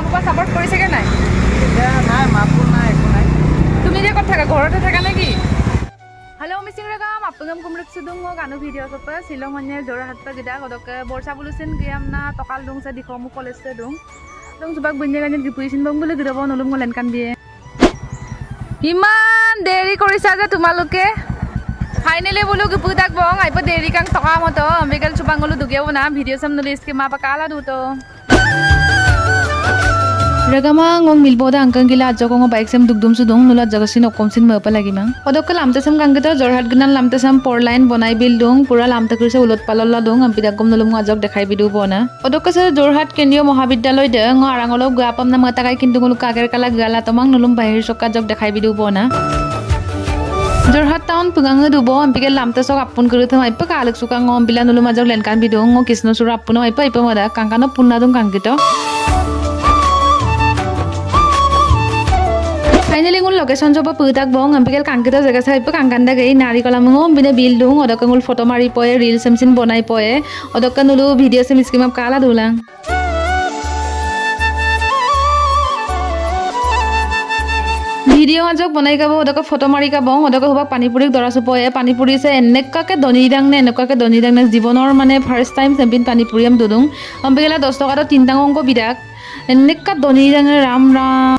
papa support করেছে কে নাই এটা নাই মাপুর নাই একো নাই তুমি যে কথা ঘরতে থাকা নাকি Halo missing rekam apagam kumruk sudung ngo kanu video sopa silong hanya Jorhat pa gida kodok borsa bulusin giam na tokal dung sa dikomu college se dung subak bunye ganyen gipuisin bang bule gida bon ulum ngolen kan biye Iman deri korisa ja tumaluke Finally bulu gipudak bong aipa deri kang toka moto ambigal subangulu dugiaw na video sam nulis ke mapakala duto Ragama ngong milboda angkang gila ajo ko bike sem dugdum sudung nula jagasin okomsin mapa lagi mang odok lamte sam kangkita Jorhat gnan lamte sam por line bonai bildung pura lamte kurse ulot palalla dong ampidagom nulum ajok dekhai bidu bona odok se Jorhat kendriyo mohabidyaloy de ngo arangolo guapam na matakai kindungulu kager kala gala tomang nulum bahir sok ajok dekhai bidu bona Jorhat town pugang dubo ampike lamte sok apun kuru tham aipa kaluk suka ngom bila nulum ajok lenkan bidung ngo kisno sura apuno aipa moda kangkano punna dong kangkito Finally ngul location joba putak bong ampikel kangkita jaga sa ipa kangkanda gai nari kolam ngom bine bildung odok ngul photo mari poe reel semsin bonai poe odok kanulu video sem skimap kala dulang Video ajok bonai ka bo odok photo mari ka bong odok hubak panipurik dorasu poe panipuri se enekka ke donidang ne jibonor mane first time sempin panipuriam dudung ampikela 10 taka to 3 tang ongko bidak enekka donidang ram ram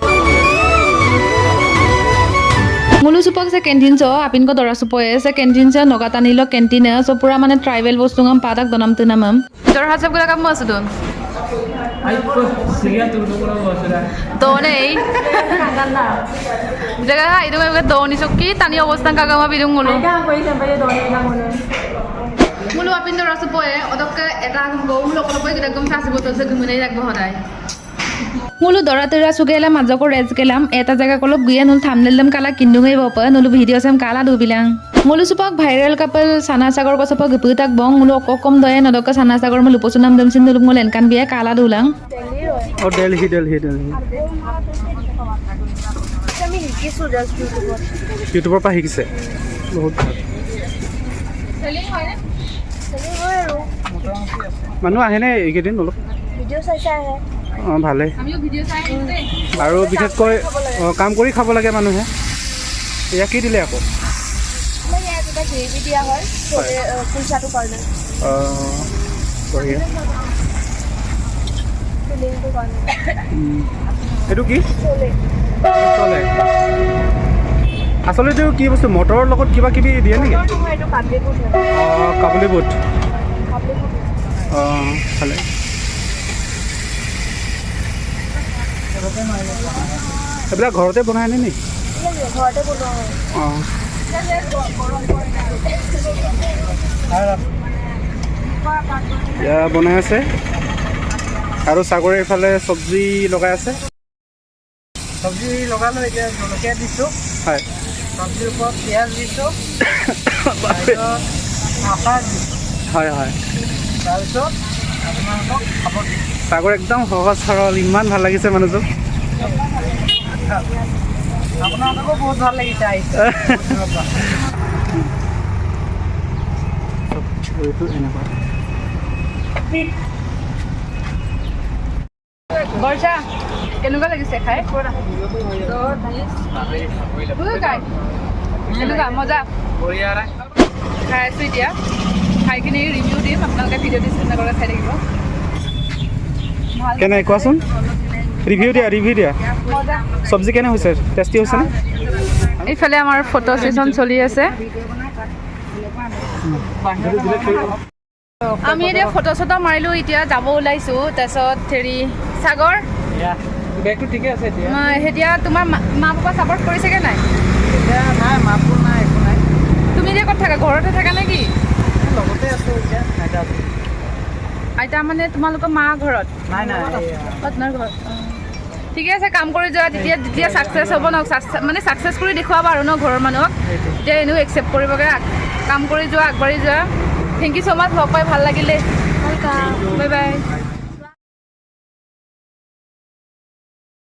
Mulu supak se canteen so apin ko dora supoe se canteen se nogatani lo canteen so pura mane tribal bostungam padak donam tunamam Jorhat sab gula kam masudun aipo siga turungulo bosra to nei jaga ha idu me doni sokki tani obostan kagama bidung mulu Ka koi sampai doni ka mulu Mulu apin dora supoe odok eta gom lo ko poi gidagam sasi botol se gumunai rakbo hodai Mulu doratera sugela majoko res gelam eta jaga kolop guya nul thumbnail kala kindungai bopa nulu video sam kala dubilang Mulu supak viral couple SanaSagar ko sopak giputak bong mulu okokom doye nodok SanaSagar mulu posunam damsin nulum ngolen kan biya kala dulang oh Delhi আমি শিকিছো just ইউটিউবৰ পৰা শিকিছে বহুত Selling hoy ne selling হয় আৰু মানুহ আহে নে এইকেইদিন অলপ ভিডিঅ' চাইছে আহে ভালে আমিও ভিডিও চাই দে আৰু বিশেষকৈ কাম কৰি খাব লাগে মানুহে এয়া কি দিলে আকৌ মানে ইয়াত এটা গ্ৰেভি দিয়া হয় পইচাটো কাৰণে বঢ়িয়া ফিলিংটো কাৰণে এইটো কি চলে চলে আচলতে কি বস্তু মটৰৰ লগত কিবা কিবি দিয়ে নেকি নহয় এইটো কাবলি বুট কাবুলি বুট ভালে এইবিলাক ঘৰতে বনাই আনে নি ঘৰতে বনোৱা হয় এয়া বনাই আছে আৰু সাগৰে এইফালে চব্জি লগাই আছে চব্জি লগালো এতিয়া জলকীয়া দিছোঁ হয় চব্জিৰ ওপৰত পিঁয়াজ দিছোঁ আচাৰ দিছোঁ হয় হয় তাৰপিছত আপোনালোকক খাব দিছোঁ সাগৰ একদম সহজ সৰল ইমান ভাল লাগিছে মানুহজন আপোনালোকো বহুত ভাল লাগিছে আহিছে বৰ্ষা কেনেকুৱা লাগিছে খাই কেনেকুৱা মজা খাই আছোঁ এতিয়া খাই কিনি ৰিভিউ দিম আপোনালোকে ভিডিঅ' ডিছপ্লে কৰি খাই থাকিব কেনে কোৱাচোন ৰিভিউ দিয়া চব্জি কেনে হৈছে টেষ্টি হৈছেনে এইফালে আমাৰ ফটো ছেশ্যন চলি আছে আমি এতিয়া ফটো চটো মাৰিলোঁ এতিয়া যাব ওলাইছোঁ তাৰপিছত হেৰি সাগৰ বেগটো ঠিকে আছে এতিয়া এতিয়া তোমাৰ মা পাপা ছাপৰ্ট কৰিছেগৈ নাই এতিয়া নাই মাপুৰ নাই একো নাই তুমি যে ক'ত থাকা ঘৰতে থাকা নেকি লগতে আছোঁ এতিয়া আইতা আইতা মানে তোমালোকৰ মা ঘৰত নাই আপোনাৰ ঘৰত ঠিকে আছে কাম কৰি যোৱা যেতিয়া ছাকচেছ হ'ব ন মানে ছাকচেছ কৰি দেখুৱাবা আৰু ন ঘৰৰ মানুহক তেতিয়া এনেও একচেপ্ট কৰিবগৈ কাম কৰি যোৱা আগবাঢ়ি যোৱা থেংক ইউ ছ' মাছ লগ পাই ভাল লাগিলে ৱেলকাম বাই বাই